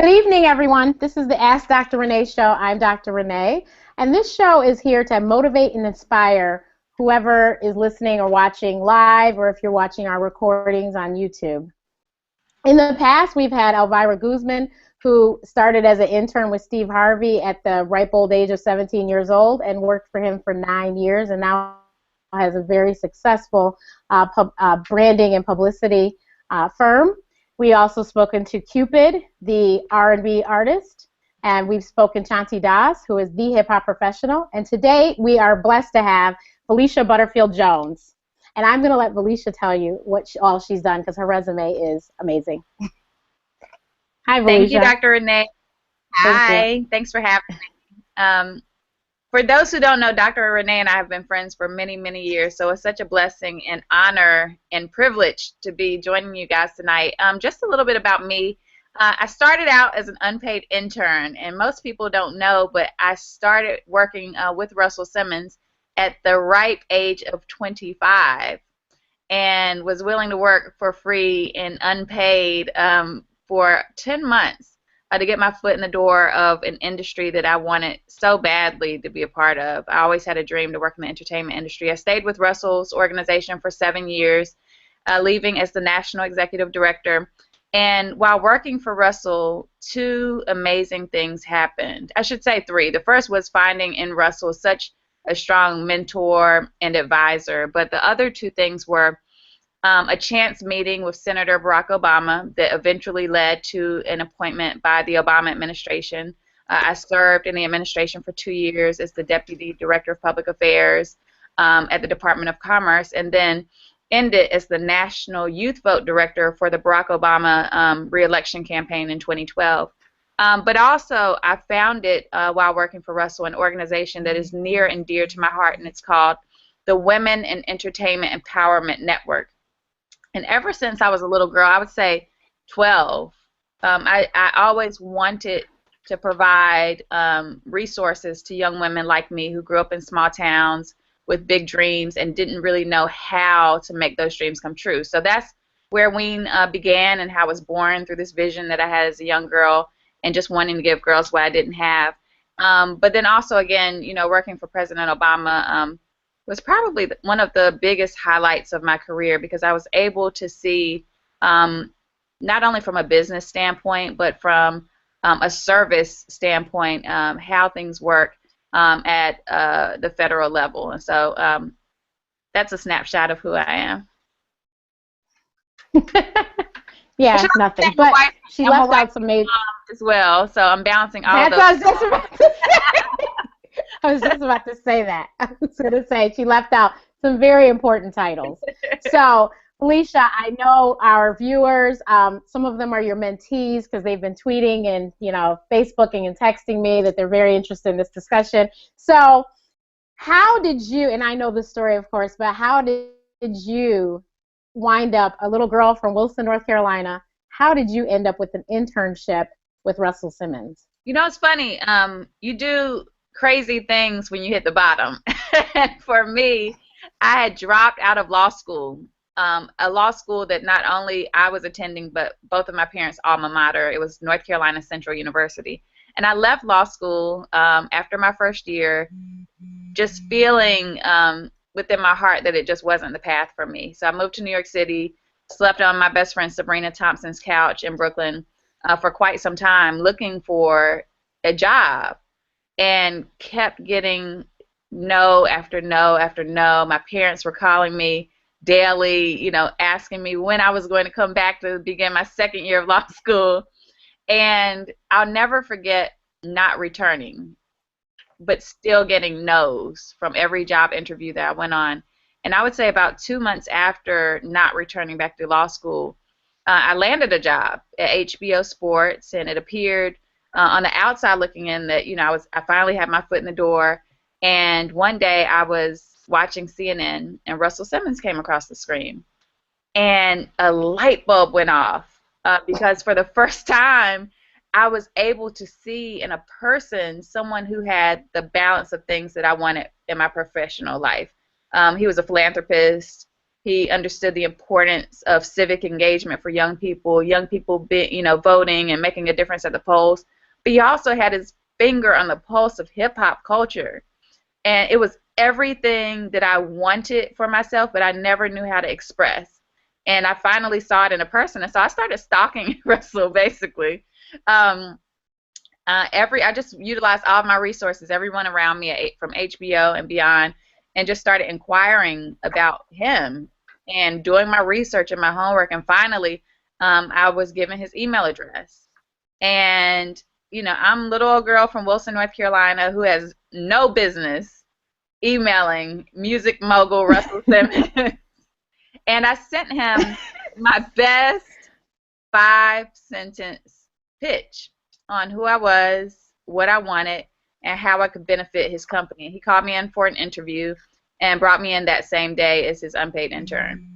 Good evening, everyone. This is the Ask Dr. Renee show. I'm Dr. Renee, and this show is here to motivate and inspire whoever is listening or watching live, or if you're watching our recordings on YouTube. In the past, we've had Elvira Guzman, who started as an intern with Steve Harvey at the ripe old age of 17 years old and worked for him for 9 years, and now has a very successful branding and publicity firm. We also spoken to Cupid, the R&B artist, and we've spoken to Chanti Das, who is the hip-hop professional. And today we are blessed to have Valeisha Butterfield-Jones. And I'm going to let Valeisha tell you what all she's done because her resume is amazing. Hi, Valeisha. Thank you, Dr. Renee. Thank you. Thanks for having me. For those who don't know, Dr. Renee and I have been friends for many, many years, so it's such a blessing and honor and privilege to be joining you guys tonight. Just a little bit about me. I started out as an unpaid intern, and most people don't know, but I started working with Russell Simmons at the ripe age of 25 and was willing to work for free and unpaid for 10 months. To get my foot in the door of an industry that I wanted so badly to be a part of. I always had a dream to work in the entertainment industry. I stayed with Russell's organization for 7 years, leaving as the national executive director. And while working for Russell, two amazing things happened. I should say three. The first was finding in Russell such a strong mentor and advisor. But the other two things were a chance meeting with Senator Barack Obama that eventually led to an appointment by the Obama administration. I served in the administration for 2 years as the Deputy Director of Public Affairs at the Department of Commerce, and then ended as the National Youth Vote Director for the Barack Obama re-election campaign in 2012. But also, I founded, while working for Russell, an organization that is near and dear to my heart, and it's called the Women in Entertainment Empowerment Network. And ever since I was a little girl, I would say 12, I always wanted to provide resources to young women like me who grew up in small towns with big dreams and didn't really know how to make those dreams come true. So that's where WEEN began and how I was born, through this vision that I had as a young girl and just wanting to give girls what I didn't have. But then also, again, you know, working for President Obama was probably one of the biggest highlights of my career, because I was able to see, not only from a business standpoint, but from a service standpoint, how things work at the federal level. And so that's a snapshot of who I am. Yeah, nothing. But she left out some major as well, so I'm balancing all those. I was just about to say. I was just about to say that. I was going to say she left out some very important titles. So, Valeisha, I know our viewers, some of them are your mentees because they've been tweeting and, you know, Facebooking and texting me that they're very interested in this discussion. So, how did you, and I know the story, of course, but how did you wind up, a little girl from Wilson, North Carolina, how did you end up with an internship with Russell Simmons? You know, it's funny. You do crazy things when you hit the bottom. For me, I had dropped out of law school, a law school that not only I was attending, but both of my parents' alma mater. It was North Carolina Central University. And I left law school after my first year, just feeling within my heart that it just wasn't the path for me. So I moved to New York City, slept on my best friend Sabrina Thompson's couch in Brooklyn for quite some time, looking for a job, and kept getting no after no after no. My parents were calling me daily, you know, asking me when I was going to come back to begin my second year of law school. And I'll never forget not returning, but still getting no's from every job interview that I went on. And I would say about 2 months after not returning back to law school, I landed a job at HBO Sports, and it appeared on the outside looking in that, you know, I finally had my foot in the door. And one day I was watching CNN, and Russell Simmons came across the screen, and a light bulb went off because for the first time I was able to see in a person someone who had the balance of things that I wanted in my professional life. He was a philanthropist. He understood the importance of civic engagement for young people voting and making a difference at the polls. But he also had his finger on the pulse of hip hop culture. And it was everything that I wanted for myself, but I never knew how to express. And I finally saw it in a person, and so I started stalking Russell basically. Um, I just utilized all of my resources, everyone around me from HBO and beyond, and just started inquiring about him and doing my research and my homework. And finally, I was given his email address. And I'm a little old girl from Wilson, North Carolina, who has no business emailing music mogul Russell Simmons. And I sent him my best 5-sentence pitch on who I was, what I wanted, and how I could benefit his company. He called me in for an interview and brought me in that same day as his unpaid intern.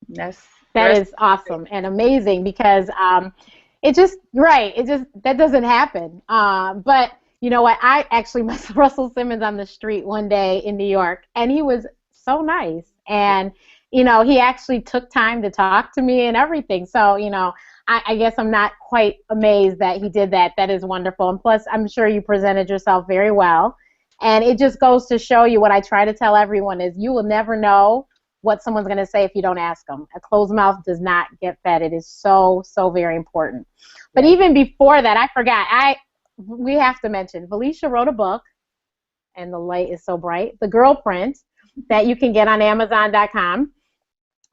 That is awesome and amazing, because that doesn't happen. But you know what? I actually met Russell Simmons on the street one day in New York, and he was so nice. And he actually took time to talk to me and everything. So I guess I'm not quite amazed that he did that. That is wonderful. And plus, I'm sure you presented yourself very well. And it just goes to show you what I try to tell everyone is you will never know what someone's going to say if you don't ask them. A closed mouth does not get fed. It is so, so very important. But even before that, I forgot. We have to mention, Valeisha wrote a book, and the light is so bright, The Girlprint, that you can get on Amazon.com.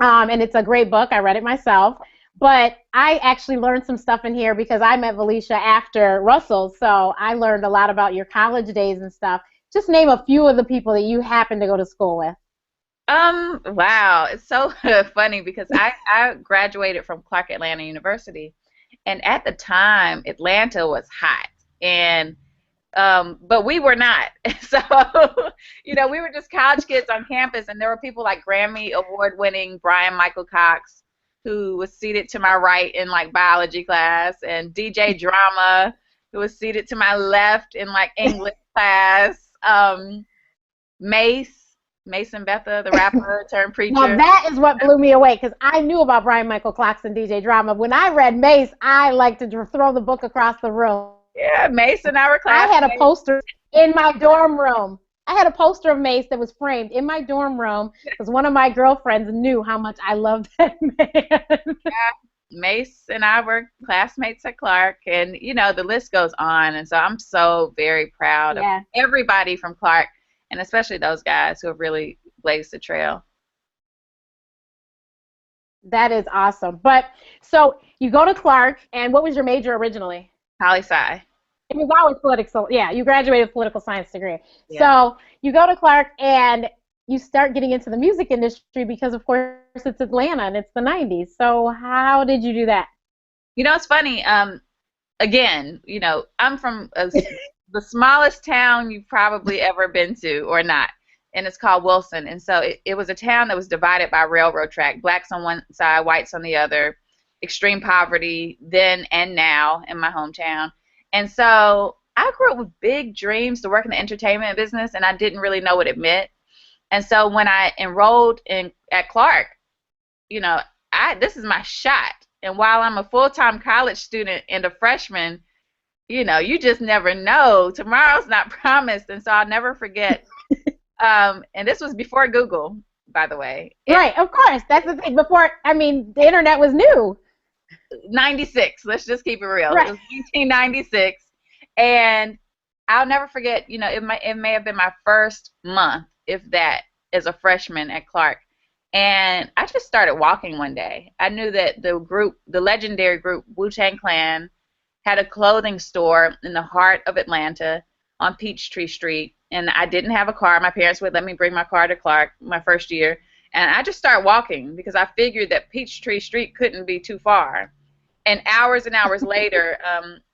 And it's a great book. I read it myself. But I actually learned some stuff in here because I met Valeisha after Russell, so I learned a lot about your college days and stuff. Just name a few of the people that you happened to go to school with. Wow, it's so funny because I graduated from Clark Atlanta University, and at the time Atlanta was hot, and but we were not. So we were just college kids on campus, and there were people like Grammy award-winning Brian Michael Cox, who was seated to my right in like biology class, and DJ Drama, who was seated to my left in like English class. Mason Betha, the rapper turned preacher. Well, that is what blew me away, because I knew about Brian Michael Cox and DJ Drama. When I read Mace, I liked to throw the book across the room. Yeah, Mace and I were classmates. I had a poster in my dorm room. I had a poster of Mace that was framed in my dorm room because one of my girlfriends knew how much I loved that man. Yeah, Mace and I were classmates at Clark, and the list goes on. And so I'm so very proud of everybody from Clark, and especially those guys who have really blazed the trail. That is awesome. But so you go to Clark, and what was your major originally? Poli-sci. It was always political. Yeah, you graduated with a political science degree. Yeah. So you go to Clark, and you start getting into the music industry because, of course, it's Atlanta, and it's the 90s. So how did you do that? It's funny. Again, I'm from the smallest town you've probably ever been to or not, and it's called Wilson. And so it was a town that was divided by a railroad track, blacks on one side, whites on the other, extreme poverty then and now in my hometown. And so I grew up with big dreams to work in the entertainment business, and I didn't really know what it meant. And so when I enrolled at Clark, this is my shot. And while I'm a full-time college student and a freshman, you just never know. Tomorrow's not promised, and so I'll never forget. And this was before Google, by the way. Right, of course. That's the thing. The internet was new. 96. Let's just keep it real. Right. It was 1996, and I'll never forget. It may have been my first month, if that, as a freshman at Clark, and I just started walking one day. I knew that the legendary group Wu-Tang Clan, had a clothing store in the heart of Atlanta on Peachtree Street, and I didn't have a car. My parents would let me bring my car to Clark my first year, and I just started walking because I figured that Peachtree Street couldn't be too far. And hours later,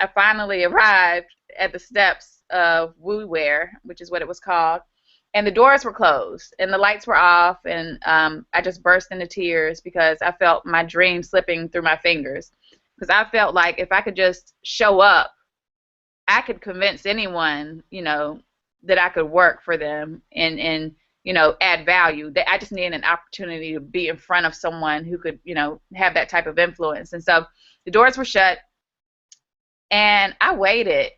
I finally arrived at the steps of Wu Wear, which is what it was called, and the doors were closed and the lights were off, and I just burst into tears because I felt my dream slipping through my fingers. Because I felt like if I could just show up, I could convince anyone, that I could work for them and add value. That I just needed an opportunity to be in front of someone who could, have that type of influence. And so the doors were shut, and I waited.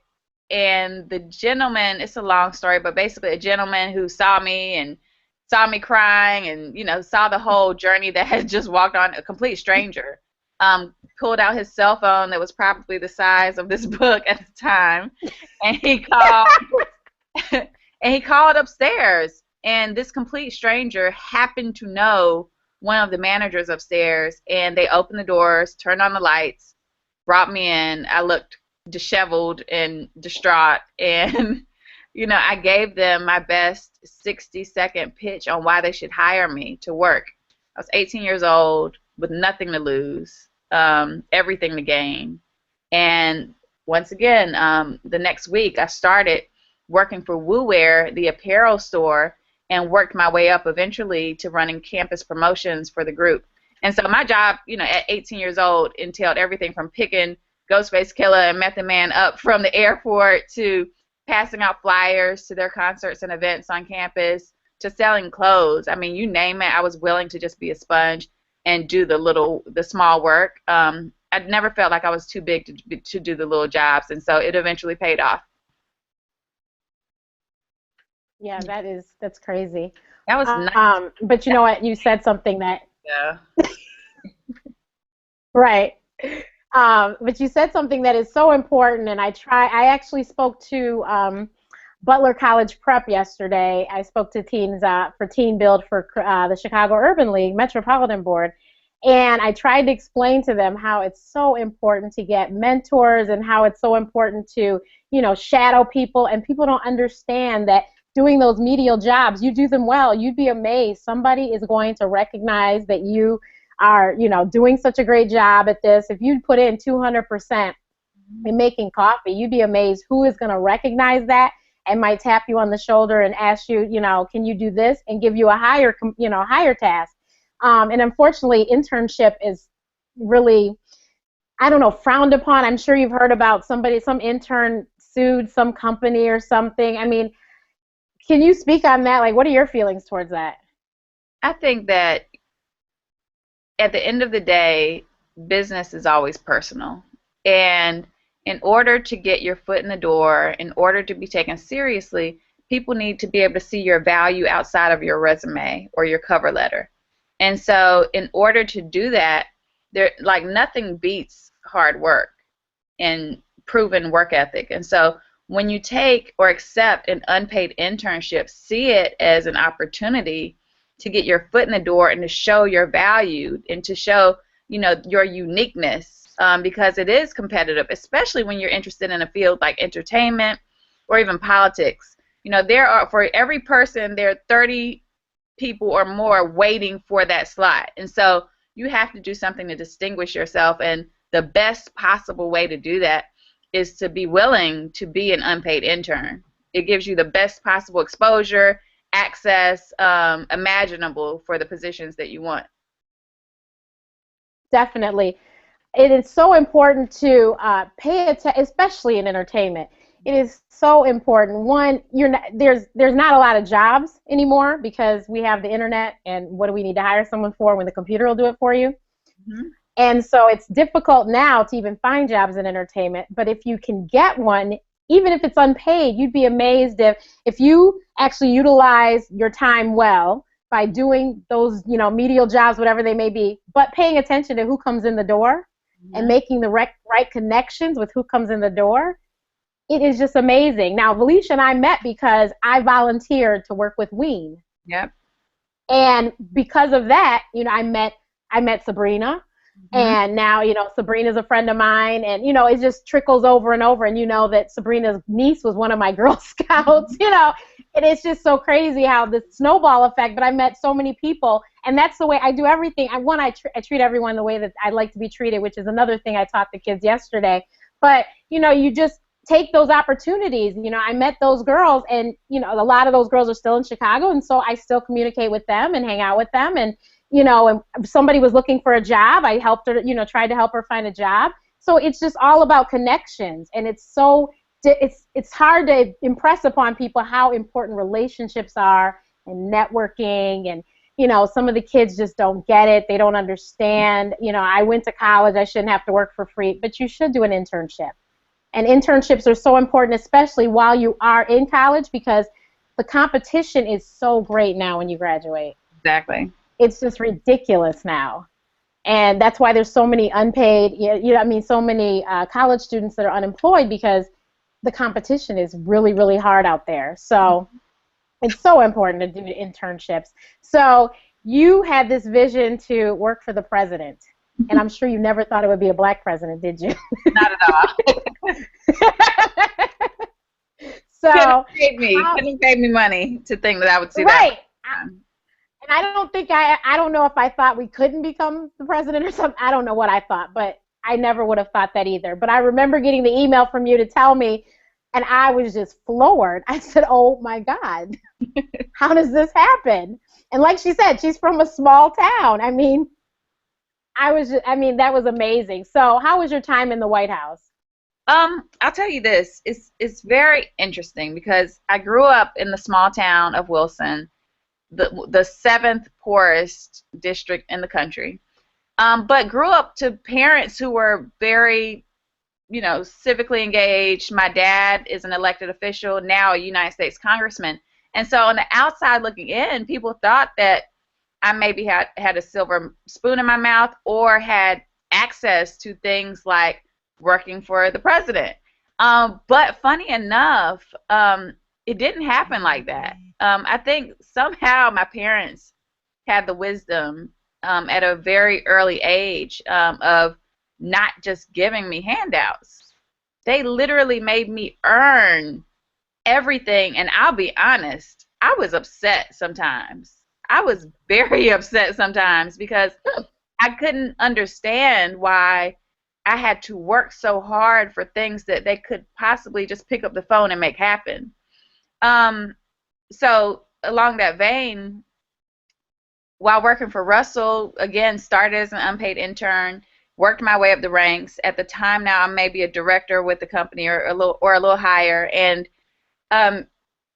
And the gentleman, it's a long story, but basically a gentleman who saw me crying and, saw the whole journey that had just walked on, a complete stranger, pulled out his cell phone that was probably the size of this book at the time, and he called and he called upstairs, and this complete stranger happened to know one of the managers upstairs, and they opened the doors, turned on the lights, brought me in. I looked disheveled and distraught, and I gave them my best 60-second pitch on why they should hire me to work. I was 18 years old with nothing to lose, everything to gain. And once again, the next week I started working for WooWear, the apparel store, and worked my way up eventually to running campus promotions for the group. And so my job, at 18 years old, entailed everything from picking Ghostface Killer and Method Man up from the airport to passing out flyers to their concerts and events on campus to selling clothes. I mean, you name it, I was willing to just be a sponge and do the small work. I never felt like I was too big to do the little jobs, and so it eventually paid off. Yeah, that's crazy. That was nice. But you know what? You said something that. Yeah. Right. But you said something that is so important, and I actually spoke to Butler College Prep yesterday. I spoke to teens for Teen Build for the Chicago Urban League Metropolitan Board, and I tried to explain to them how it's so important to get mentors and how it's so important to, shadow people, and people don't understand that doing those medial jobs, you do them well, you'd be amazed. Somebody is going to recognize that you are, doing such a great job at this. If you put in 200% in making coffee, you'd be amazed who is going to recognize that and might tap you on the shoulder and ask you, can you do this, and give you a higher task. And unfortunately, internship is really, I don't know, frowned upon. I'm sure you've heard about some intern sued some company or something. I mean, can you speak on that? Like, what are your feelings towards that? I think that at the end of the day, business is always personal. And in order to get your foot in the door, in order to be taken seriously, people need to be able to see your value outside of your resume or your cover letter. And so in order to do that, nothing beats hard work and proven work ethic. And so when you take or accept an unpaid internship, see it as an opportunity to get your foot in the door and to show your value and to show, your uniqueness, because it is competitive, especially when you're interested in a field like entertainment or even politics. For every person, there are 30 people or more waiting for that slot. And so you have to do something to distinguish yourself, and the best possible way to do that is to be willing to be an unpaid intern. It gives you the best possible exposure, access imaginable for the positions that you want. Definitely. It is so important to pay attention, especially in entertainment. It is so important. One, there's not a lot of jobs anymore because we have the internet, and what do we need to hire someone for when the computer will do it for you? Mm-hmm. And so it's difficult now to even find jobs in entertainment. But if you can get one, even if it's unpaid, you'd be amazed if you actually utilize your time well by doing those, medial jobs, whatever they may be, but paying attention to who comes in the door and making the right connections with who comes in the door. It is just amazing. Now, Valeisha and I met because I volunteered to work with WEEN. Yep. And because of that, I met Sabrina. And now, Sabrina's a friend of mine, and, it just trickles over and over. And that Sabrina's niece was one of my Girl Scouts, and it's just so crazy how the snowball effect. But I met so many people, and that's the way I do everything. I treat everyone the way that I like to be treated, which is another thing I taught the kids yesterday. But, you just take those opportunities. I met those girls, and, a lot of those girls are still in Chicago, and so I still communicate with them and hang out with them. And and if somebody was looking for a job, I helped her, tried to help her find a job. So it's just all about connections, and it's hard to impress upon people how important relationships are and networking, and some of the kids just don't get it. They don't understand. I went to college. I shouldn't have to work for free, but you should do an internship. And internships are so important, especially while you are in college, because the competition is so great now when you graduate. Exactly. It's just ridiculous now. And that's why there's so many unpaid, so many college students that are unemployed, because the competition is really, really hard out there. So it's so important to do internships. So you had this vision to work for the president, and I'm sure you never thought it would be a black president, did you? Not at all. So couldn't pay me money to think that I would see that. Right. And I don't know if I thought we couldn't become the president or something. I don't know what I thought, but I never would have thought that either. But I remember getting the email from you to tell me, and I was just floored. I said, oh my God, how does this happen? And like she said, she's from a small town. I mean, that was amazing. So how was your time in the White House? I'll tell you this. It's very interesting because I grew up in the small town of Wilson, the seventh poorest district in the country, but grew up to parents who were very, civically engaged. My dad is an elected official, now a United States congressman. And so on the outside looking in, people thought that I maybe had a silver spoon in my mouth or had access to things like working for the president. But funny enough, it didn't happen like that. I think somehow my parents had the wisdom at a very early age of not just giving me handouts. They literally made me earn everything, and I'll be honest, I was upset sometimes. I was very upset sometimes because I couldn't understand why I had to work so hard for things that they could possibly just pick up the phone and make happen. So along that vein, while working for Russell, again, started as an unpaid intern, worked my way up the ranks. At the time now, I'm maybe a director with the company or a little higher. And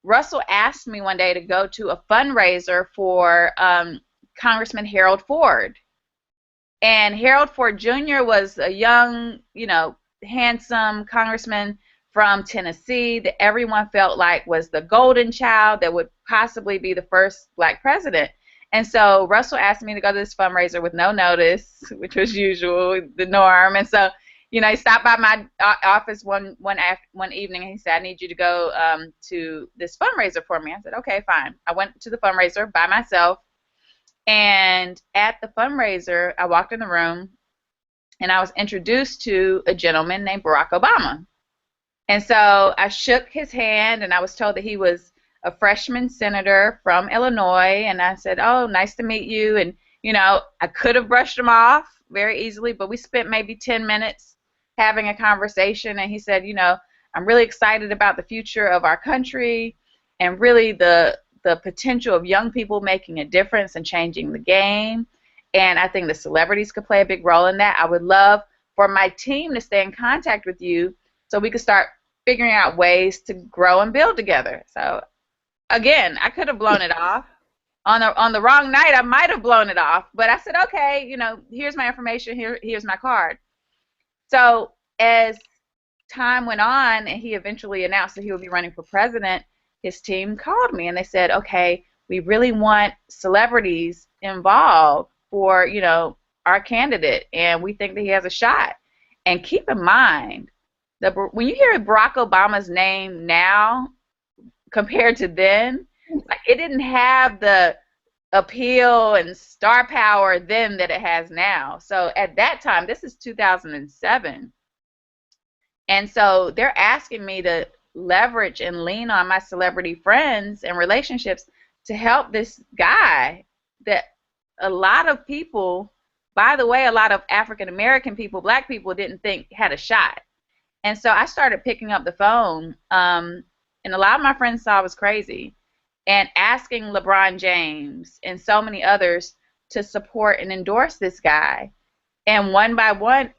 Russell asked me one day to go to a fundraiser for Congressman Harold Ford. And Harold Ford Jr. was a young, handsome congressman from Tennessee that everyone felt like was the golden child that would possibly be the first black president. And so Russell asked me to go to this fundraiser with no notice, which was usual, the norm. And so, he stopped by my office one evening and he said, I need you to go to this fundraiser for me. I said, okay, fine. I went to the fundraiser by myself. And at the fundraiser, I walked in the room and I was introduced to a gentleman named Barack Obama. And so I shook his hand and I was told that he was a freshman senator from Illinois. And I said, oh, nice to meet you. And, I could have brushed him off very easily, but we spent maybe 10 minutes having a conversation. And he said, I'm really excited about the future of our country and really the potential of young people making a difference and changing the game. And I think the celebrities could play a big role in that. I would love for my team to stay in contact with you so we could start figuring out ways to grow and build together. So again, I could have blown it off. On the wrong night, I might have blown it off. But I said, okay, here's my information. Here's my card. So as time went on and he eventually announced that he would be running for president, his team called me and they said, okay, we really want celebrities involved for, our candidate, and we think that he has a shot. And keep in mind, when you hear Barack Obama's name now compared to then, it didn't have the appeal and star power then that it has now. So at that time, this is 2007, and so they're asking me to leverage and lean on my celebrity friends and relationships to help this guy that a lot of people, by the way, a lot of African American people, black people, didn't think had a shot. And so I started picking up the phone, and a lot of my friends thought I was crazy, and asking LeBron James and so many others to support and endorse this guy. And one by one,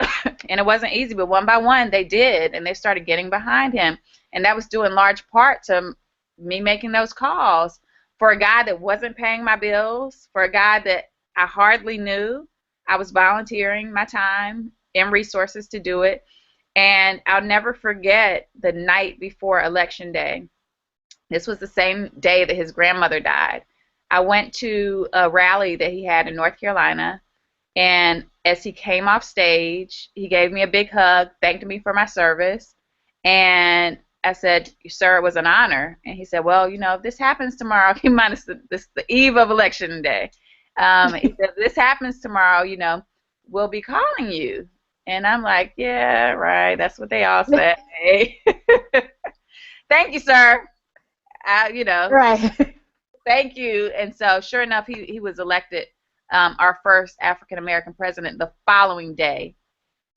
and it wasn't easy, but one by one they did, and they started getting behind him. And that was due in large part to me making those calls for a guy that wasn't paying my bills, for a guy that I hardly knew. I was volunteering my time and resources to do it. And I'll never forget the night before Election Day. This was the same day that his grandmother died. I went to a rally that he had in North Carolina, and as he came off stage, he gave me a big hug, thanked me for my service, and I said, "Sir, it was an honor." And he said, "Well, if this happens tomorrow, keep in mind this the eve of Election Day. He said, if this happens tomorrow, we'll be calling you." And I'm like, "Yeah, right. That's what they all say." Thank you, sir. Right. Thank you. And so, sure enough, he was elected our first African American president the following day.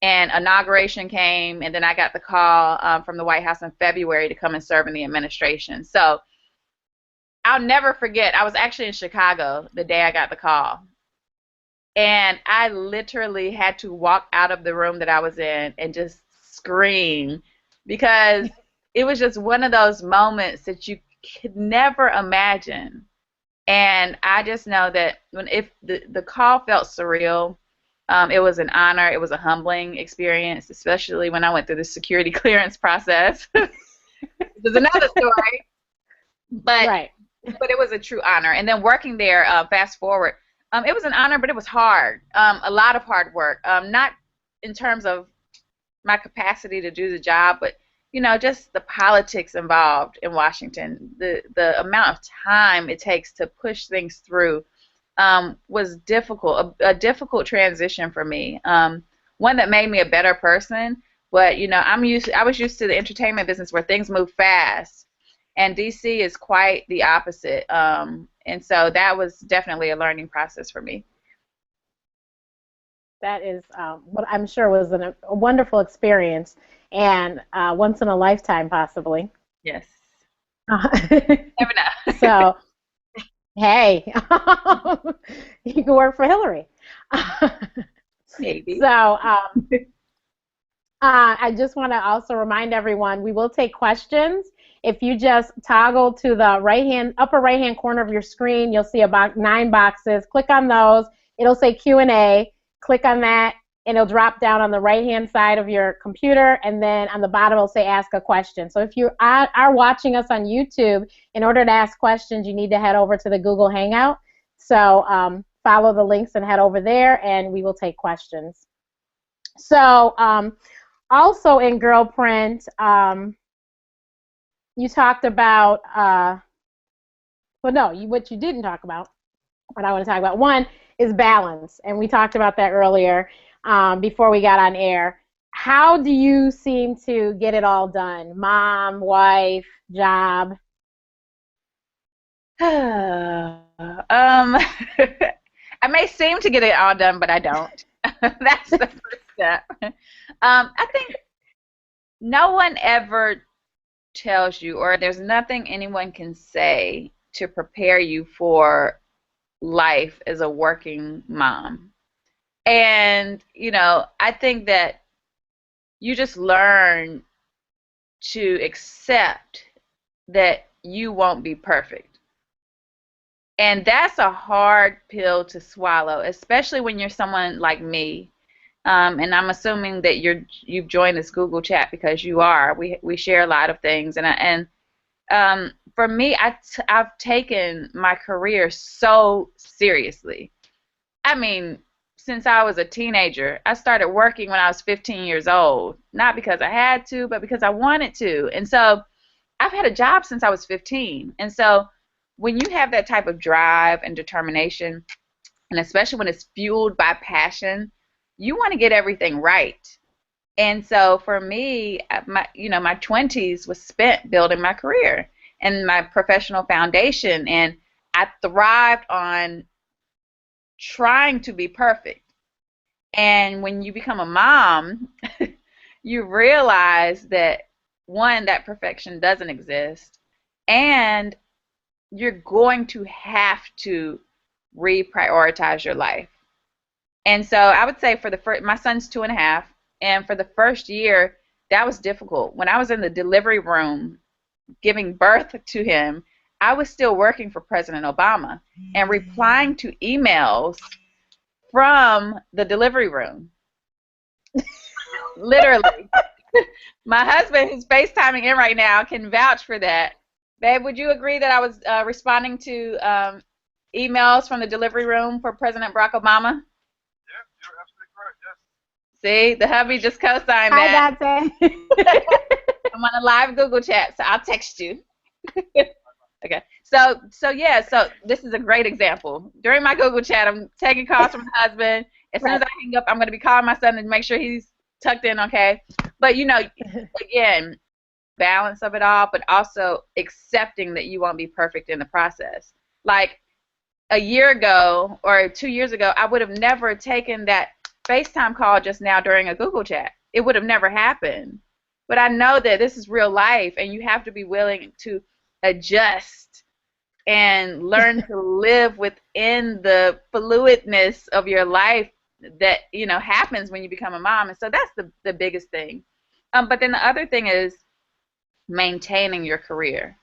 And inauguration came, and then I got the call from the White House in February to come and serve in the administration. So I'll never forget, I was actually in Chicago the day I got the call. And I literally had to walk out of the room that I was in and just scream, because it was just one of those moments that you could never imagine. And I just know that if the call felt surreal, it was an honor. It was a humbling experience, especially when I went through the security clearance process. There's another story, but Right. but it was a true honor. And then working there, fast forward, it was an honor, but it was hard. A lot of hard work. Not in terms of my capacity to do the job, but just the politics involved in Washington, the amount of time it takes to push things through was difficult, a difficult transition for me. One that made me a better person, but I was used to the entertainment business where things move fast, and DC is quite the opposite. And so that was definitely a learning process for me. That is what I'm sure was a wonderful experience, and once in a lifetime, possibly. Yes. Uh, Never know. so, hey, you can work for Hillary. Maybe. So, I just want to also remind everyone we will take questions. If you just toggle to the upper right hand corner of your screen, you'll see about 9 boxes. Click on those. It'll say Q&A. Click on that, and it'll drop down on the right-hand side of your computer, and then on the bottom it'll say Ask a Question. So if you are watching us on YouTube, in order to ask questions, you need to head over to the Google Hangout. So follow the links and head over there, and we will take questions. So also in Girl Print, you talked about, what you didn't talk about, what I want to talk about. One is balance, and we talked about that earlier before we got on air. How do you seem to get it all done? Mom, wife, job? I may seem to get it all done, but I don't. That's the first step. I think no one ever tells you, or there's nothing anyone can say to prepare you for life as a working mom. And I think that you just learn to accept that you won't be perfect, and that's a hard pill to swallow, especially when you're someone like me. And I'm assuming that you've joined this Google chat because you are. We share a lot of things, and for me, I've taken my career so seriously. I mean, since I was a teenager, I started working when I was 15 years old, not because I had to, but because I wanted to. And so I've had a job since I was 15. And so when you have that type of drive and determination, and especially when it's fueled by passion, you want to get everything right. And so for me, my 20s was spent building my career and my professional foundation, and I thrived on trying to be perfect. And when you become a mom, you realize that, one, that perfection doesn't exist, and you're going to have to reprioritize your life. And so I would say my son's 2.5, and for the first year, that was difficult. When I was in the delivery room giving birth to him, I was still working for President Obama and replying to emails from the delivery room. Literally. My husband, who's FaceTiming in right now, can vouch for that. Babe, would you agree that I was responding to emails from the delivery room for President Barack Obama? Yeah, you're absolutely correct. Yes. See, the hubby just co-signed Hi, that. Dante. I'm on a live Google chat, so I'll text you. Okay. So yeah, so this is a great example. During my Google chat, I'm taking calls from my husband. As soon as I hang up, I'm going to be calling my son to make sure he's tucked in, okay? But, you know, again, balance of it all, but also accepting that you won't be perfect in the process. Like a year ago or 2 years ago, I would have never taken that FaceTime call just now during a Google chat. It would have never happened. But I know that this is real life, and you have to be willing to adjust and learn to live within the fluidness of your life that, you know, happens when you become a mom. And so that's the biggest thing. But then the other thing is maintaining your career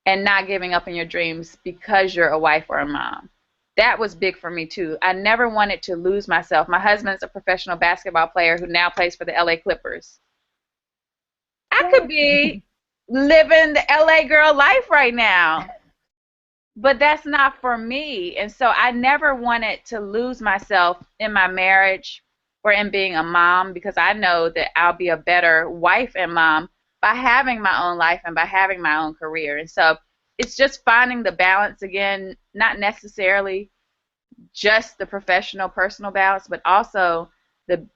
and not giving up on your dreams because you're a wife or a mom. That was big for me too. I never wanted to lose myself. My husband's a professional basketball player who now plays for the LA Clippers. I could be living the LA girl life right now, but that's not for me. And so I never wanted to lose myself in my marriage or in being a mom, because I know that I'll be a better wife and mom by having my own life and by having my own career. And so it's just finding the balance again, not necessarily just the professional personal balance, but also the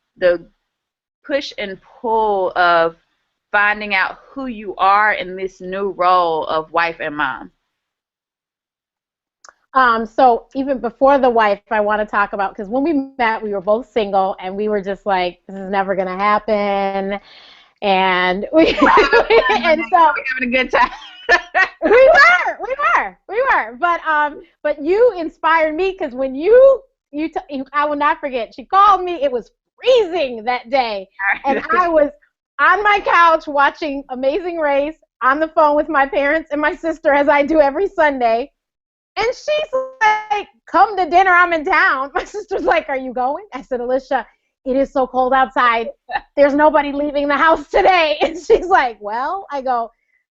push and pull of finding out who you are in this new role of wife and mom. So even before the wife, I want to talk about, because when we met, we were both single, and we were just like, this is never going to happen. And we, and so we're having a good time. we were. But you inspired me, because when I will not forget, she called me. It was freezing that day, and I was on my couch watching Amazing Race on the phone with my parents and my sister, as I do every Sunday. And she's like, come to dinner, I'm in town. My sister's like, are you going? I said, Alicia, it is so cold outside. There's nobody leaving the house today. And she's like, well, I go,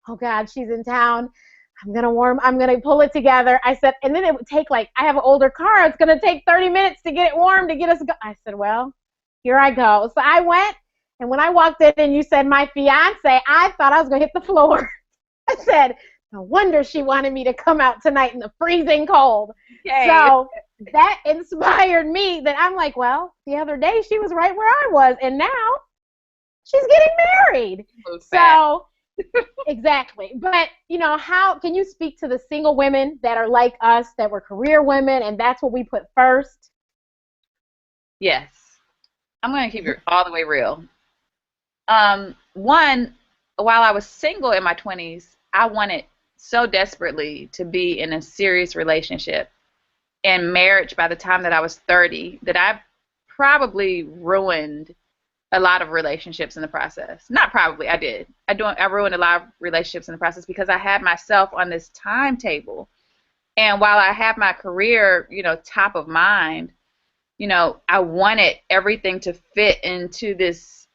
oh God, she's in town. I'm going to pull it together. I said, and then it would take I have an older car. It's going to take 30 minutes to get it warm to get us go. I said, well, here I go. So I went, and when I walked in and you said, my fiance, I thought I was going to hit the floor. I said, no wonder she wanted me to come out tonight in the freezing cold. Yay. So that inspired me, that I'm like, well, the other day she was right where I was, and now she's getting married. So exactly. But, you know, how can you speak to the single women that are like us, that were career women, and that's what we put first? Yes. I'm going to keep it all the way real. One, while I was single in my 20s, I wanted so desperately to be in a serious relationship and marriage by the time that I was 30 that I probably ruined a lot of relationships in the process. Not probably, I did. I ruined a lot of relationships in the process because I had myself on this timetable. And while I have my career, you know, top of mind, you know, I wanted everything to fit into this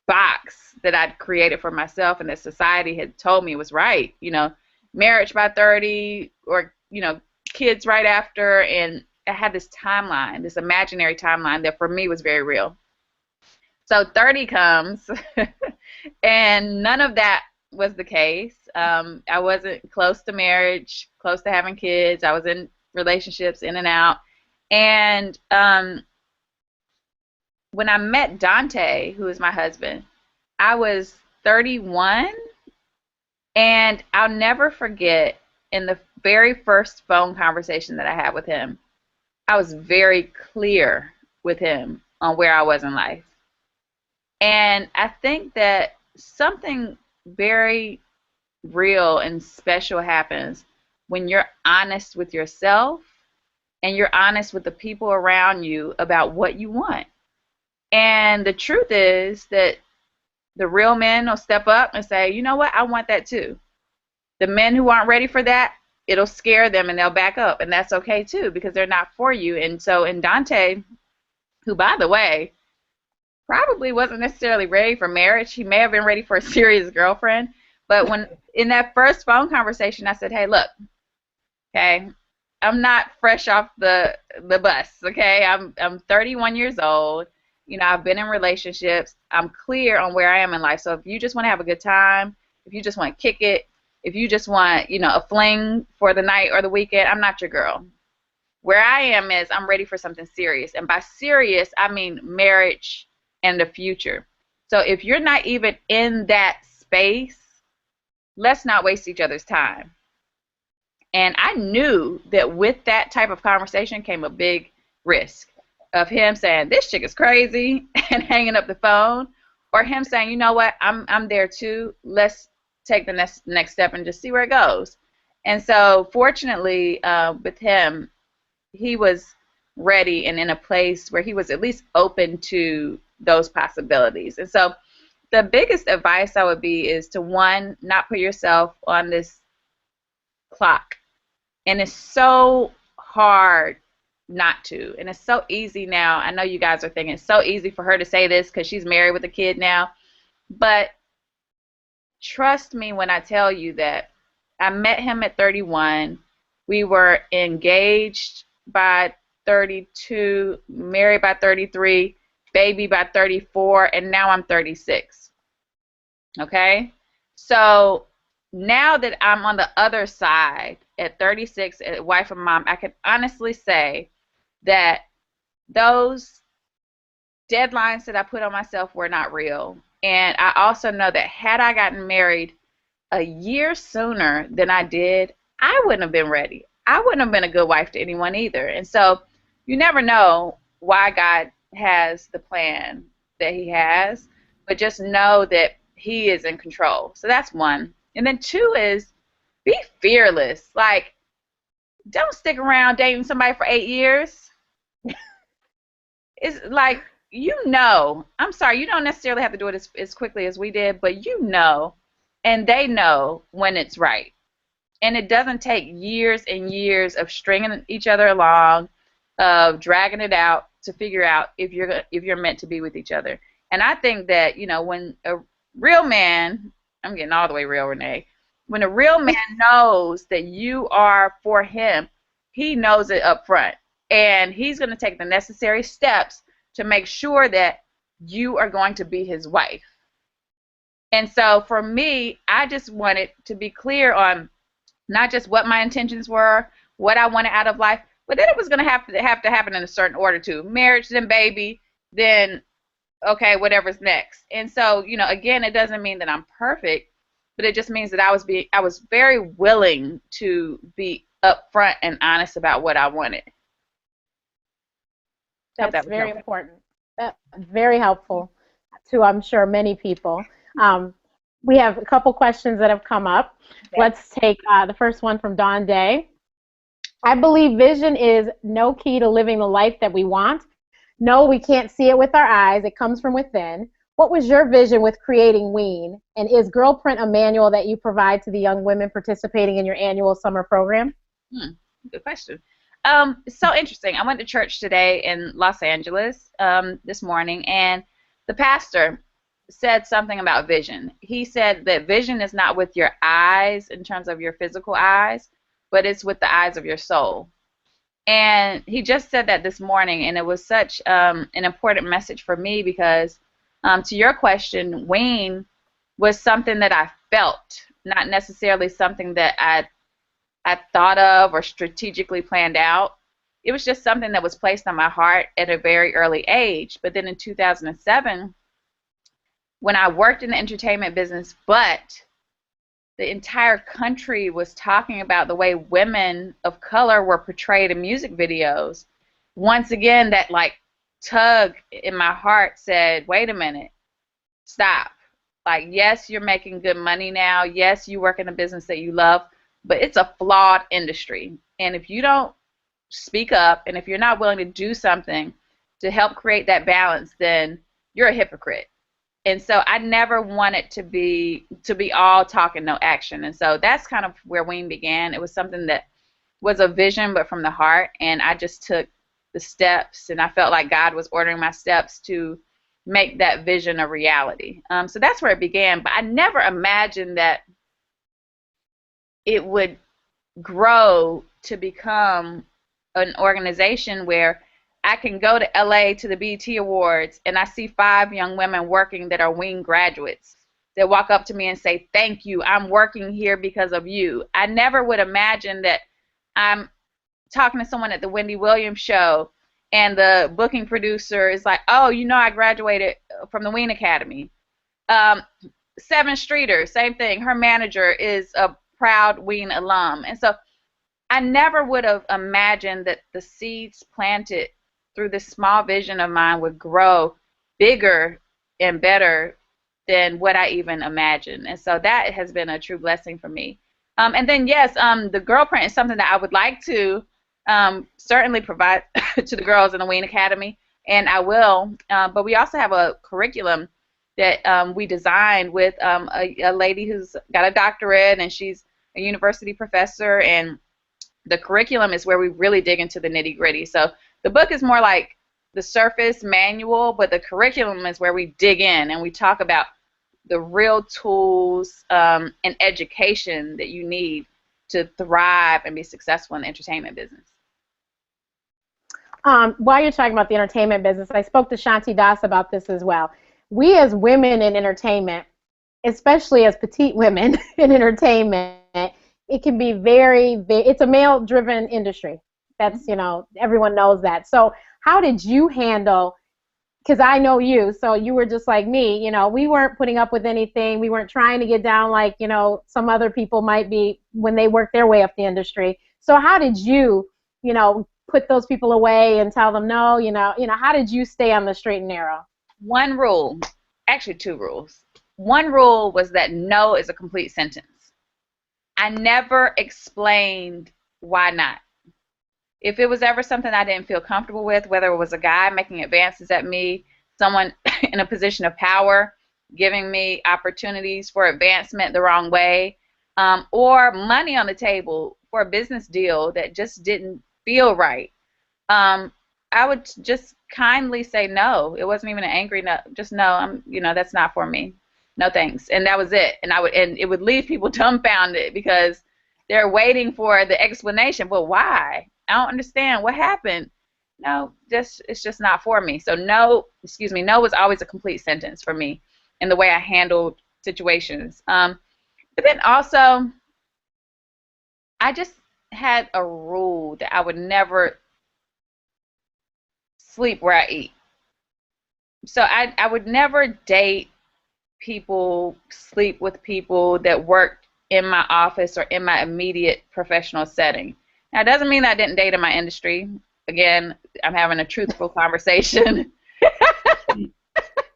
box that I'd created for myself and that society had told me was right. You know, marriage by 30, or, you know, kids right after. And I had this timeline, this imaginary timeline that for me was very real. So 30 comes and none of that was the case. I wasn't close to marriage, close to having kids. I was in relationships in and out. And when I met Dante, who is my husband, I was 31, and I'll never forget, in the very first phone conversation that I had with him, I was very clear with him on where I was in life. And I think that something very real and special happens when you're honest with yourself and you're honest with the people around you about what you want. And the truth is that the real men will step up and say, you know what, I want that too. The men who aren't ready for that, it'll scare them and they'll back up, and that's okay too because they're not for you. And so in Dante, who by the way probably wasn't necessarily ready for marriage, he may have been ready for a serious girlfriend, but when in that first phone conversation I said, hey, look, okay, I'm not fresh off the bus, okay? I'm 31 years old. You know, I've been in relationships. I'm clear on where I am in life. So if you just want to have a good time, if you just want to kick it, if you just want, you know, a fling for the night or the weekend, I'm not your girl. Where I am is I'm ready for something serious. And by serious, I mean marriage and the future. So if you're not even in that space, let's not waste each other's time. And I knew that with that type of conversation came a big risk of him saying, this chick is crazy, and hanging up the phone, or him saying, you know what, I'm there too. Let's take the next step and just see where it goes. And so fortunately with him, he was ready and in a place where he was at least open to those possibilities. And so the biggest advice I would be is to, one, not put yourself on this clock. And it's so hard not to. And it's so easy now. I know you guys are thinking it's so easy for her to say this because she's married with a kid now. But trust me when I tell you that I met him at 31. We were engaged by 32, married by 33, baby by 34, and now I'm 36. Okay? So now that I'm on the other side at 36, a wife and mom, I can honestly say that those deadlines that I put on myself were not real. And I also know that had I gotten married a year sooner than I did, I wouldn't have been ready. I wouldn't have been a good wife to anyone either. And so you never know why God has the plan that he has, but just know that he is in control. So that's one. And then two is be fearless. Like, don't stick around dating somebody for 8 years. It's like, you know, I'm sorry, you don't necessarily have to do it as quickly as we did, but you know, and they know when it's right. And it doesn't take years and years of stringing each other along, of dragging it out to figure out if you're meant to be with each other. And I think that, you know, when a real man, I'm getting all the way real, Renee, when a real man knows that you are for him, he knows it up front. And he's going to take the necessary steps to make sure that you are going to be his wife. And so for me, I just wanted to be clear on not just what my intentions were, what I wanted out of life, but then it was going to have to happen in a certain order too. Marriage, then baby, then, okay, whatever's next. And so, you know, again, it doesn't mean that I'm perfect, but it just means that I was very willing to be upfront and honest about what I wanted. That's very important. That's very helpful to, I'm sure, many people. We have a couple questions that have come up. Okay. Let's take the first one from Dawn Day. I believe vision is no key to living the life that we want. No, we can't see it with our eyes. It comes from within. What was your vision with creating WEEN? And is Girlprint a manual that you provide to the young women participating in your annual summer program? Good question. So interesting. I went to church today in Los Angeles this morning, and the pastor said something about vision. He said that vision is not with your eyes in terms of your physical eyes, but it's with the eyes of your soul. And he just said that this morning, and it was such an important message for me because to your question, WEEN was something that I felt, not necessarily something that I thought of or strategically planned out. It was just something that was placed on my heart at a very early age. But then in 2007, when I worked in the entertainment business, but the entire country was talking about the way women of color were portrayed in music videos, once again, that like tug in my heart said, wait a minute, stop. Like, yes, you're making good money now. Yes, you work in a business that you love, but it's a flawed industry. And if you don't speak up and if you're not willing to do something to help create that balance, then you're a hypocrite. And so I never wanted to be all talk and no action. And so that's kind of where WEEN began. It was something that was a vision, but from the heart. And I just took the steps, and I felt like God was ordering my steps to make that vision a reality. So that's where it began. But I never imagined that it would grow to become an organization where I can go to LA to the BET Awards and I see 5 young women working that are WEEN graduates that walk up to me and say, "Thank you, I'm working here because of you." I never would imagine that I'm talking to someone at the Wendy Williams show and the booking producer is like, "Oh, you know, I graduated from the WEEN Academy." Seven Streeter, same thing. Her manager is a proud WEEN alum. And so I never would have imagined that the seeds planted through this small vision of mine would grow bigger and better than what I even imagined. And so that has been a true blessing for me. And then, yes, the girl print is something that I would like to certainly provide to the girls in the WEEN Academy, and I will. But we also have a curriculum that we designed with a lady who's got a doctorate, and she's a university professor, and the curriculum is where we really dig into the nitty-gritty. So the book is more like the surface manual, but the curriculum is where we dig in and we talk about the real tools and education that you need to thrive and be successful in the entertainment business. While you're talking about the entertainment business, I spoke to Shanti Das about this as well. We as women in entertainment, especially as petite women in entertainment, it can be it's a male-driven industry. That's, you know, everyone knows that. So how did you handle, because I know you, so you were just like me, you know, we weren't putting up with anything. We weren't trying to get down like, you know, some other people might be when they work their way up the industry. So how did you, you know, put those people away and tell them no, you know, how did you stay on the straight and narrow? One rule, actually 2 rules. One rule was that no is a complete sentence. I never explained why not. If it was ever something I didn't feel comfortable with, whether it was a guy making advances at me, someone in a position of power giving me opportunities for advancement the wrong way, or money on the table for a business deal that just didn't feel right, I would just kindly say no. It wasn't even an angry no, just no, that's not for me. No thanks. And that was it. And it would leave people dumbfounded because they're waiting for the explanation. Well, why? I don't understand. What happened? No, it's just not for me. So no was always a complete sentence for me in the way I handled situations. But then also, I just had a rule that I would never sleep where I eat. So I would never date people, sleep with people that worked in my office or in my immediate professional setting. Now, it doesn't mean I didn't date in my industry. Again, I'm having a truthful conversation. Keeping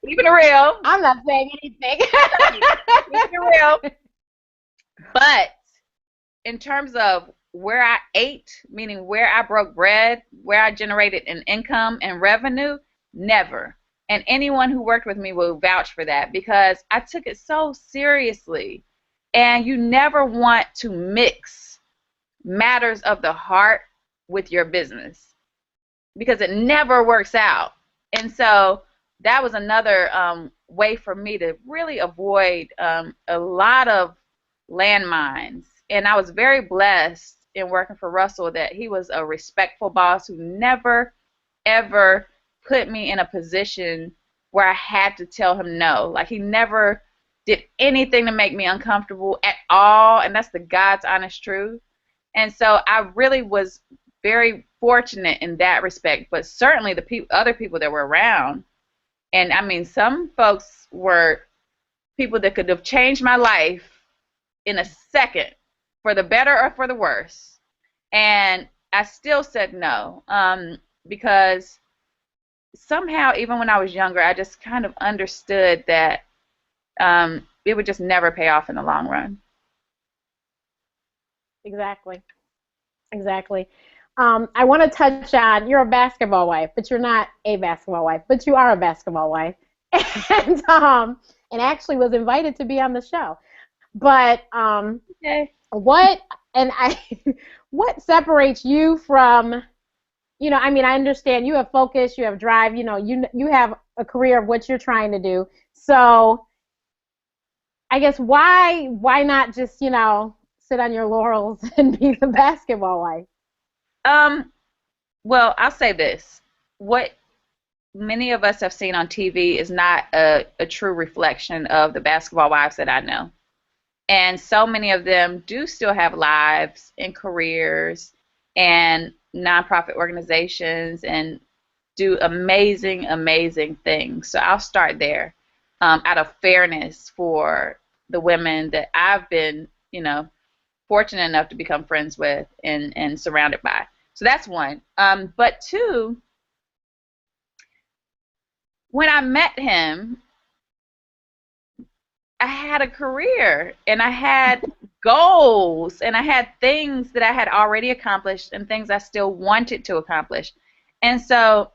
it real. I'm not saying anything. Keeping it real. But in terms of where I ate, meaning where I broke bread, where I generated an income and revenue, never. And anyone who worked with me will vouch for that because I took it so seriously. And you never want to mix matters of the heart with your business because it never works out. And so that was another way for me to really avoid a lot of landmines. And I was very blessed in working for Russell that he was a respectful boss who never, ever put me in a position where I had to tell him no. Like, he never did anything to make me uncomfortable at all, and that's the God's honest truth. And so I really was very fortunate in that respect, but certainly the other people that were around, and I mean, some folks were people that could have changed my life in a second, for the better or for the worse. And I still said no, because somehow, even when I was younger, I just kind of understood that it would just never pay off in the long run. Exactly. I want to touch on, you're a basketball wife, but you're not a basketball wife, but you are a basketball wife. and actually was invited to be on the show. But Okay. what and I what separates you from, I mean, I understand you have focus, you have drive, you have a career of what you're trying to do. So I guess why not just, sit on your laurels and be the basketball wife? Um, well, I'll say this. What many of us have seen on TV is not a true reflection of the basketball wives that I know. And so many of them do still have lives and careers and nonprofit organizations and do amazing, amazing things. So I'll start there, out of fairness for the women that I've been, fortunate enough to become friends with and surrounded by. So that's one. But two, when I met him, I had a career and I had goals and I had things that I had already accomplished and things I still wanted to accomplish. And so,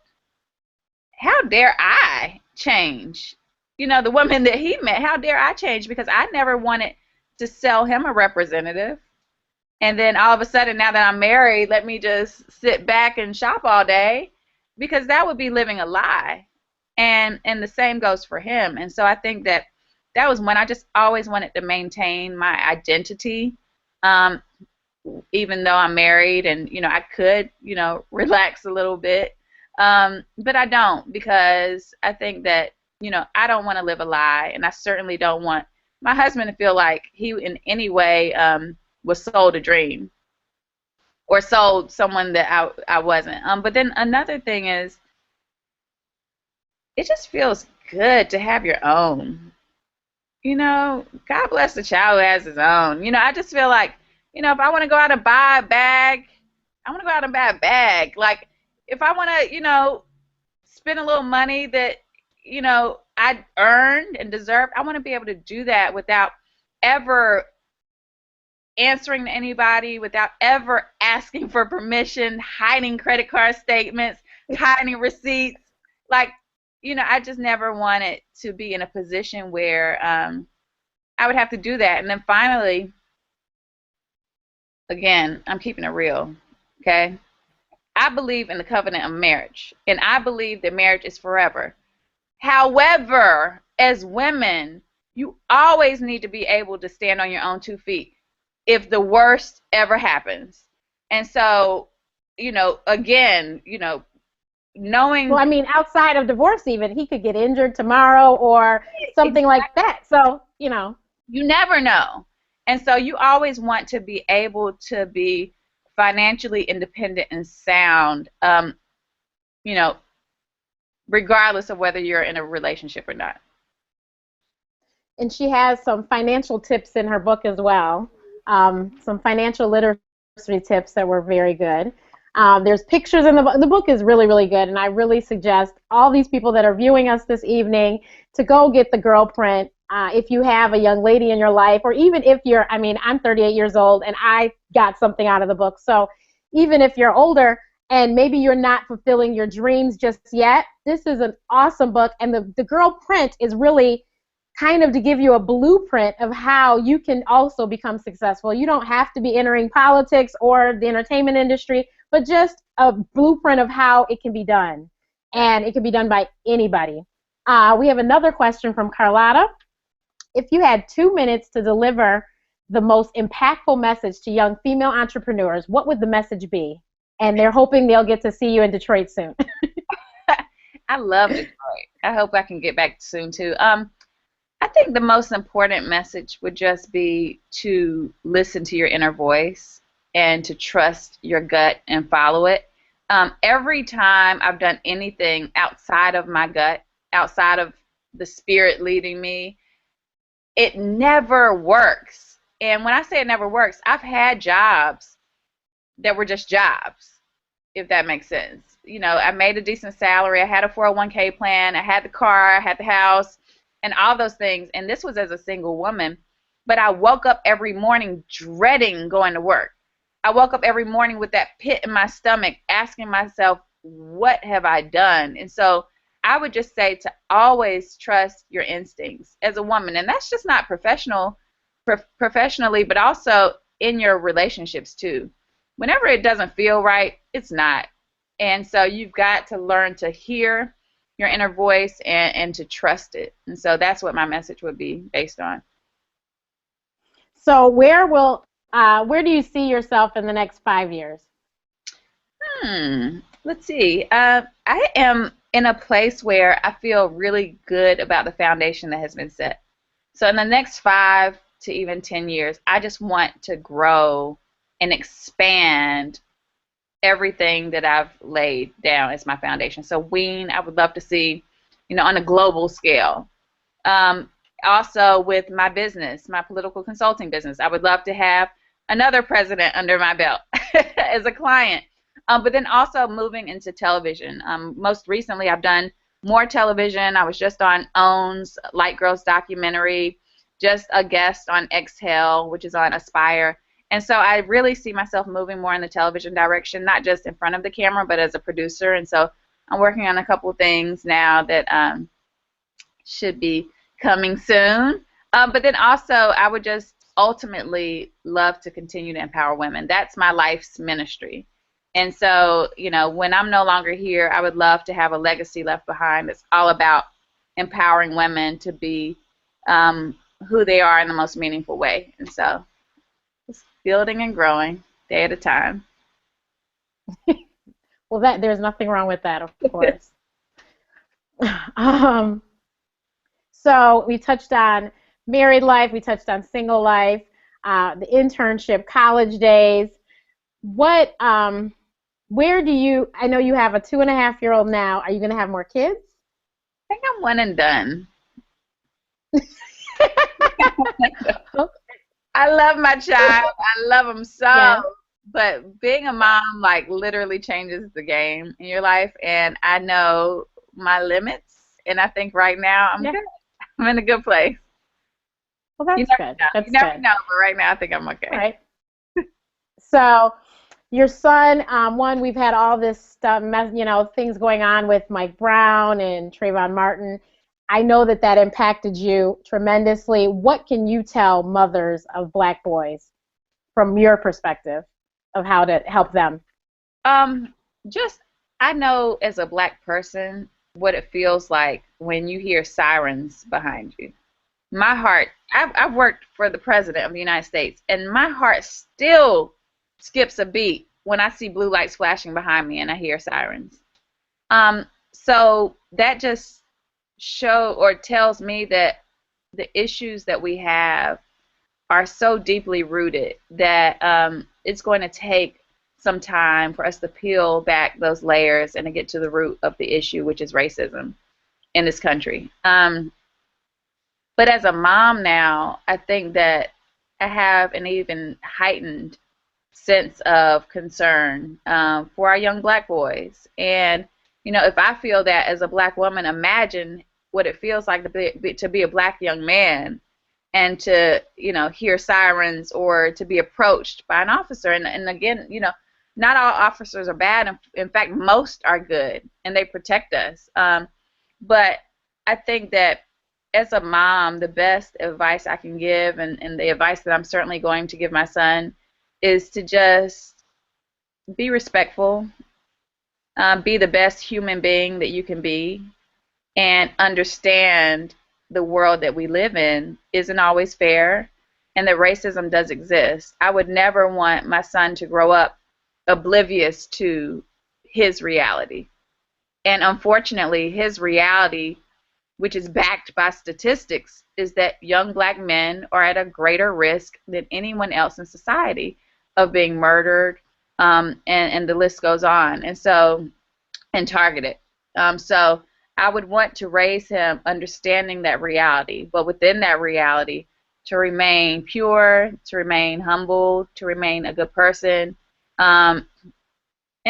how dare I change? The woman that he met, how dare I change? Because I never wanted to sell him a representative. And then all of a sudden, now that I'm married, let me just sit back and shop all day, because that would be living a lie. And the same goes for him. And so I think that was when I just always wanted to maintain my identity, um, even though I'm married and, I could, relax a little bit. But I don't, because I think that, I don't want to live a lie, and I certainly don't want my husband to feel like he in any way was sold a dream or sold someone that I wasn't. But then another thing is, it just feels good to have your own. God bless the child who has his own. I just feel like, if I want to go out and buy a bag, I want to go out and buy a bag. Like, if I want to, spend a little money that, I earned and deserved, I want to be able to do that without ever answering to anybody, without ever asking for permission, hiding credit card statements, hiding receipts. Like, I just never wanted to be in a position where I would have to do that. And then finally, again, I'm keeping it real, okay? I believe in the covenant of marriage, and I believe that marriage is forever. However, as women, you always need to be able to stand on your own 2 feet if the worst ever happens. And so, again, knowing. Well, I mean, outside of divorce, even he could get injured tomorrow or something like that. So, you never know. And so you always want to be able to be financially independent and sound, regardless of whether you're in a relationship or not. And she has some financial tips in her book as well, some financial literacy tips that were very good. There's pictures in the book. The book is really, really good, and I really suggest all these people that are viewing us this evening to go get the girl print. If you have a young lady in your life, or even if you're, I'm 38 years old, and I got something out of the book. So even if you're older and maybe you're not fulfilling your dreams just yet, this is an awesome book. And the girl print is really kind of to give you a blueprint of how you can also become successful. You don't have to be entering politics or the entertainment industry, but just a blueprint of how it can be done. And it can be done by anybody. We have another question from Carlotta. If you had 2 minutes to deliver the most impactful message to young female entrepreneurs, what would the message be? And they're hoping they'll get to see you in Detroit soon. I love Detroit. I hope I can get back soon too. I think the most important message would just be to listen to your inner voice and to trust your gut and follow it. Every time I've done anything outside of my gut, outside of the spirit leading me, it never works. And when I say it never works, I've had jobs that were just jobs, if that makes sense. I made a decent salary, I had a 401k plan, I had the car, I had the house, and all those things. And this was as a single woman. But I woke up every morning dreading going to work. I woke up every morning with that pit in my stomach, asking myself, what have I done? And so I would just say to always trust your instincts as a woman, and that's just not professionally, but also in your relationships too. Whenever it doesn't feel right, it's not. And so you've got to learn to hear your inner voice and to trust it. And so that's what my message would be based on. So where do you see yourself in the next 5 years? Let's see. I am in a place where I feel really good about the foundation that has been set. So in the next 5 to even 10 years, I just want to grow and expand everything that I've laid down as my foundation. So WEEN, I would love to see, on a global scale. Also with my business, my political consulting business, I would love to have another president under my belt as a client. But then also moving into television. Most recently, I've done more television. I was just on OWN's Light Girls documentary, just a guest on Exhale, which is on Aspire. And so I really see myself moving more in the television direction, not just in front of the camera, but as a producer. And so I'm working on a couple of things now that should be coming soon. But then also, I would just ultimately love to continue to empower women. That's my life's ministry. And so, when I'm no longer here, I would love to have a legacy left behind that's all about empowering women to be who they are in the most meaningful way. And so, just building and growing day at a time. Well, there's nothing wrong with that, of course. So we touched on married life, we touched on single life, the internship, college days. I know you have a 2.5-year-old now. Are you going to have more kids? I think I'm one and done. I love my child. I love him so. Yes. But being a mom, literally changes the game in your life. And I know my limits. And I think right now I'm good. I'm in a good place. Well, that's good. You never know, but right now I think I'm okay. All right. So your son, we've had all this stuff, things going on with Mike Brown and Trayvon Martin. I know that impacted you tremendously. What can you tell mothers of Black boys from your perspective of how to help them? I know as a Black person what it feels like when you hear sirens behind you. My heart, I've worked for the President of the United States, and my heart still skips a beat when I see blue lights flashing behind me and I hear sirens. So that just tells me that the issues that we have are so deeply rooted that it's going to take some time for us to peel back those layers and to get to the root of the issue, which is racism in this country. But as a mom now, I think that I have an even heightened sense of concern for our young Black boys. And, if I feel that as a Black woman, imagine what it feels like to be a Black young man and to, hear sirens or to be approached by an officer. And again, not all officers are bad. In fact, most are good, and they protect us. But I think that as a mom, the best advice I can give, and the advice that I'm certainly going to give my son, is to just be respectful, be the best human being that you can be, and understand the world that we live in isn't always fair, and that racism does exist. I would never want my son to grow up oblivious to his reality. And unfortunately, his reality, which is backed by statistics, is that young Black men are at a greater risk than anyone else in society of being murdered, and the list goes on, and targeted. So I would want to raise him understanding that reality, but within that reality, to remain pure, to remain humble, to remain a good person, and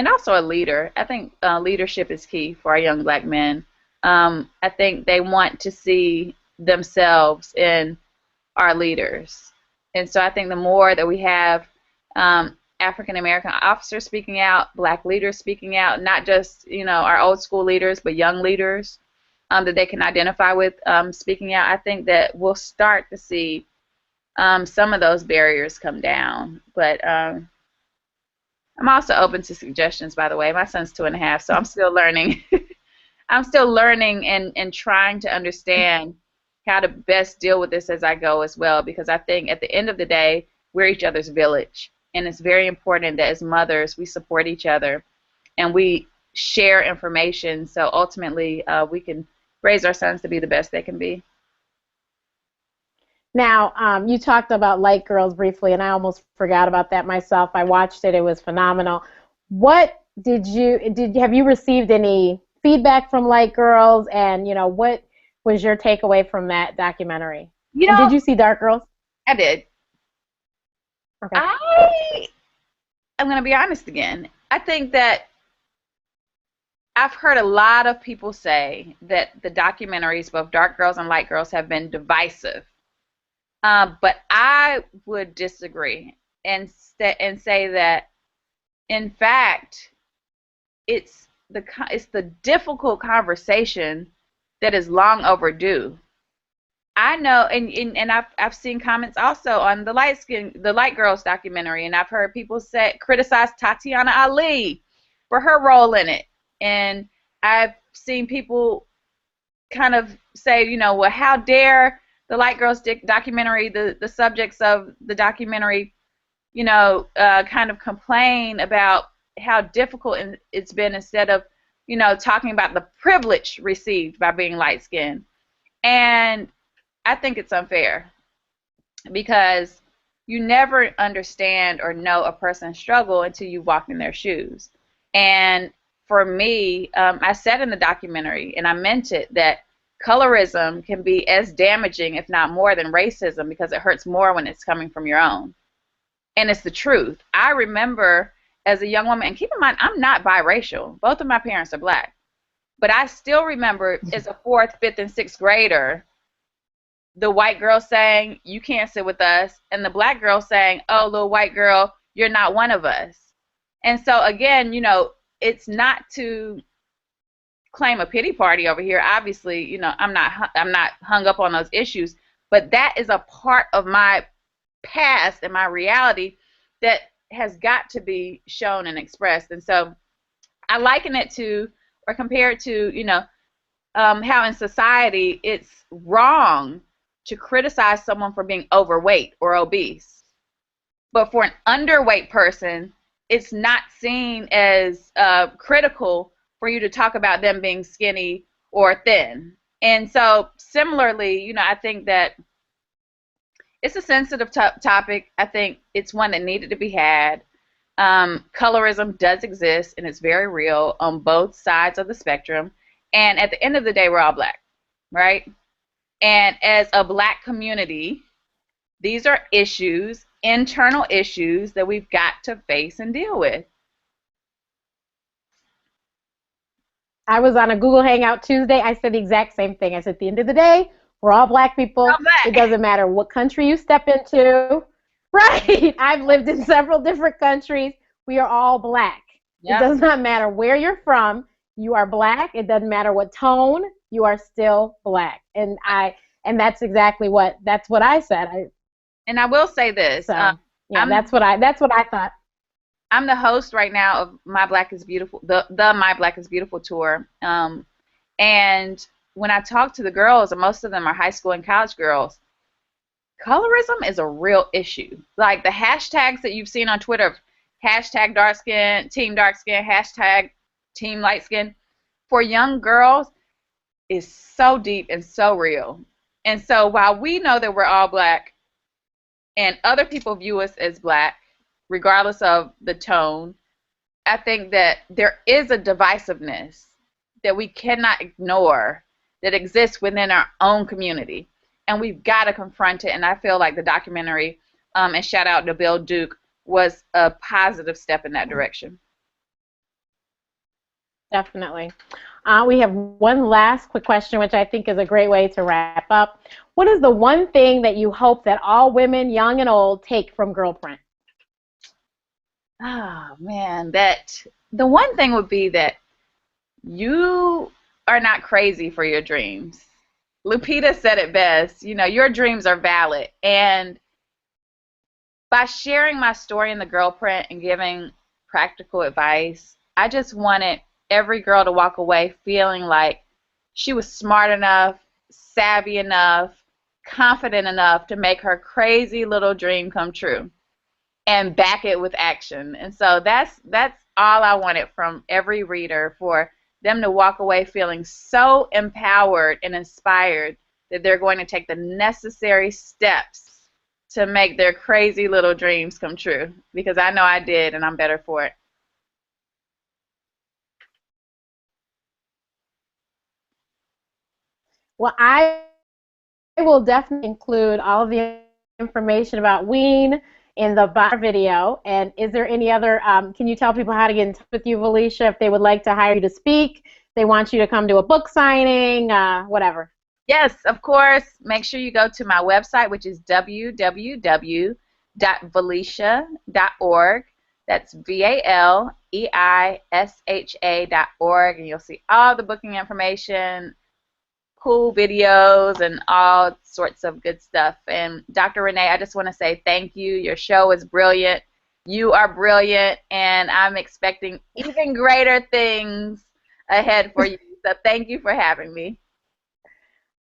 also a leader. I think leadership is key for our young Black men. I think they want to see themselves in our leaders. And so I think the more that we have African American officers speaking out, Black leaders speaking out, not just, our old school leaders, but young leaders that they can identify with speaking out, I think that we'll start to see some of those barriers come down. But I'm also open to suggestions, by the way. My son's 2.5, so I'm still learning. I'm still learning and trying to understand how to best deal with this as I go as well, because I think at the end of the day, we're each other's village. And it's very important that as mothers, we support each other and we share information so ultimately we can raise our sons to be the best they can be. Now, you talked about Light Girls briefly, and I almost forgot about that myself. I watched it. It was phenomenal. What have you received any feedback from Light Girls, and, what was your takeaway from that documentary? And did you see Dark Girls? I did. Okay. I'm going to be honest again. I think that I've heard a lot of people say that the documentaries, both Dark Girls and Light Girls, have been divisive. But I would disagree and say that, in fact, it's the difficult conversation that is long overdue. I know, and I've seen comments also on the Light Girls documentary, and I've heard people criticize Tatiana Ali for her role in it, and I've seen people kind of say, well, how dare the Light Girls documentary, the subjects of the documentary, kind of complain about how difficult it's been instead of, talking about the privilege received by being light-skinned. And I think it's unfair because you never understand or know a person's struggle until you walk in their shoes. And for me, I said in the documentary, and I meant it, that colorism can be as damaging, if not more, than racism because it hurts more when it's coming from your own. And it's the truth. I remember as a young woman, and keep in mind, I'm not biracial. Both of my parents are black. But I still remember as a 4th, 5th, and 6th grader, the white girl saying, you can't sit with us, and the black girl saying, oh, little white girl, you're not one of us. And so, again, it's not to claim a pity party over here. Obviously, I'm not hung up on those issues, but that is a part of my past and my reality that has got to be shown and expressed. And so I liken it to, or compare it to, how in society it's wrong to criticize someone for being overweight or obese. But for an underweight person, it's not seen as critical for you to talk about them being skinny or thin. And so similarly, I think that it's a sensitive topic. I think it's one that needed to be had. Colorism does exist, and it's very real on both sides of the spectrum. And at the end of the day, we're all black, right? And as a black community, these are issues, internal issues that we've got to face and deal with. I was on a Google Hangout Tuesday. I said the exact same thing. I said, at the end of the day, we're all black people. It doesn't matter what country you step into. Right. I've lived in several different countries. We are all black. Yep. It does not matter where you're from. You are black. It doesn't matter what tone. You are still black. And that's exactly what I said. And I will say this. So, that's what I thought. I'm the host right now of My Black is Beautiful, the My Black is Beautiful tour. And when I talk to the girls, and most of them are high school and college girls, colorism is a real issue. Like the hashtags that you've seen on Twitter, hashtag dark skin, team dark skin, hashtag team light skin, for young girls is so deep and so real. And so while we know that we're all black and other people view us as black, regardless of the tone, I think that there is a divisiveness that we cannot ignore that exists within our own community. And we've got to confront it. And I feel like the documentary, and shout out to Bill Duke, was a positive step in that direction. Definitely. We have one last quick question, which I think is a great way to wrap up. What is the one thing that you hope that all women, young and old, take from Girlprint? Oh, man, the one thing would be that you are not crazy for your dreams. Lupita said it best, you know, your dreams are valid. And by sharing my story in the girl print and giving practical advice, I just wanted every girl to walk away feeling like she was smart enough, savvy enough, confident enough to make her crazy little dream come true and back it with action. And so that's all I wanted from every reader, for them to walk away feeling so empowered and inspired that they're going to take the necessary steps to make their crazy little dreams come true, because I know I did, and I'm better for it. Well, I will definitely include all of the information about WEEN in the video. And is there any other, can you tell people how to get in touch with you, Valeisha, if they would like to hire you to speak, they want you to come to a book signing, whatever? Yes, of course. Make sure you go to my website, which is www.valeisha.org. That's VALEISHA.org, and you'll see all the booking information, cool videos, and all sorts of good stuff. And Dr. Renee, I just want to say thank you. Your show is brilliant. You are brilliant, and I'm expecting even greater things ahead for you. So thank you for having me.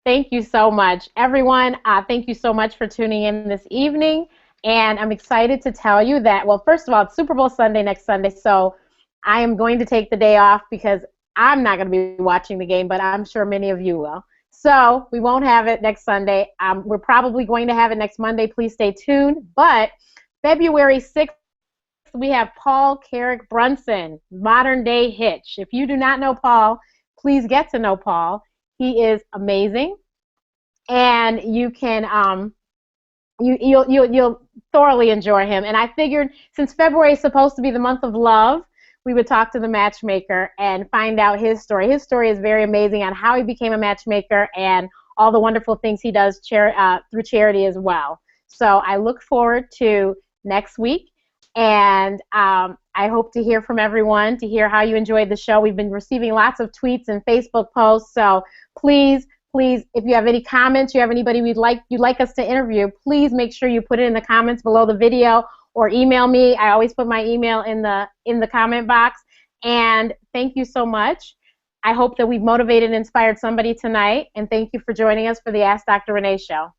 Thank you so much. Everyone, thank you so much for tuning in this evening. And I'm excited to tell you that, well, first of all, it's Super Bowl Sunday next Sunday, so I am going to take the day off because I'm not going to be watching the game, but I'm sure many of you will. So we won't have it next Sunday. We're probably going to have it next Monday. Please stay tuned. But February 6th, we have Paul Carrick Brunson, Modern Day Hitch. If you do not know Paul, please get to know Paul. He is amazing, and you can you'll thoroughly enjoy him. And I figured, since February is supposed to be the month of love, we would talk to the matchmaker and find out his story. His story is very amazing on how he became a matchmaker and all the wonderful things he does through charity as well. So I look forward to next week, and I hope to hear from everyone, to hear how you enjoyed the show. We've been receiving lots of tweets and Facebook posts, so please, if you have any comments, you have anybody you'd like us to interview, please make sure you put it in the comments below the video, or email me. I always put my email in the comment box. And thank you so much. I hope that we've motivated and inspired somebody tonight, and thank you for joining us for the Ask Dr. Renee show.